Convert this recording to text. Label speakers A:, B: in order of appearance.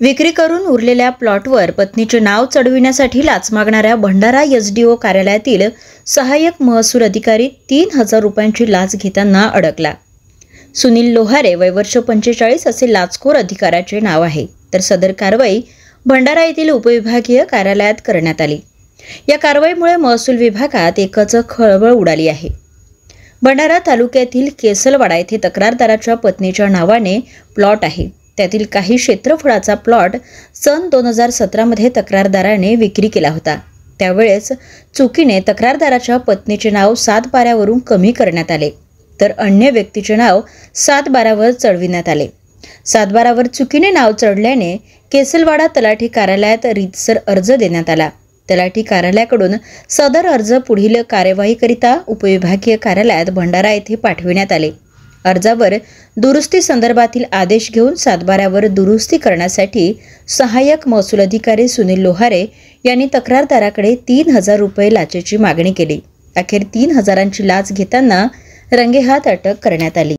A: विक्री करून उरलेल्या प्लॉटवर पत्नीचे नाव चढविण्यासाठी लाच मागणाऱ्या भंडारा एसडीओ कार्यालयातील सहाय्यक महसूल अधिकारी 3,000 रुपयांची लाच घेताना अडकला। सुनील लोहारे वय वर्ष 45 असे लाचखोर अधिकाऱ्याचे नाव आहे। तर सदर कारवाई भंडारा येथील उपविभागीय कार्यालयात करण्यात आली। या कारवाईमुळे महसूल विभागात एकच खळबळ उडाली आहे। भंडारा तालुक्यातील केसलवाडा येथे तक्रारदाराच्या पत्नीच्या नावाने प्लॉट आहे। त्यातील काही क्षेत्रफळाचा प्लॉट सन 2017 मध्ये तक्रारदाराने विक्री केला होता। त्यावेळेस चुकीने तक्रारदाराच्या पत्नीचे नाव 7/12 वरून कमी करण्यात आले, तर अन्य व्यक्तीचे नाव 7/12 वर चढविण्यात आले। 7/12 वर चुकीने नाव चढल्याने केसलवाडा तलाठी कार्यालयात रीतसर अर्ज देण्यात आला। तलाठी कार्यालयाकडून सदर अर्ज पुढील कार्यवाहीकरिता उपविभागीय कार्यालयात भंडारा येथे पाठविण्यात आले। अर्जावर दुरुस्ती संदर्भातील आदेश घेऊन 7/12 वर दुरुस्ती करण्यासाठी सहाय्यक महसूल अधिकारी सुनील लोहारे यांनी तक्रारदाराकडे 3,000 रुपये लाचेची मागणी केली। अखेर 3,000ची लाच घेताना रंगेहात अटक करण्यात आली।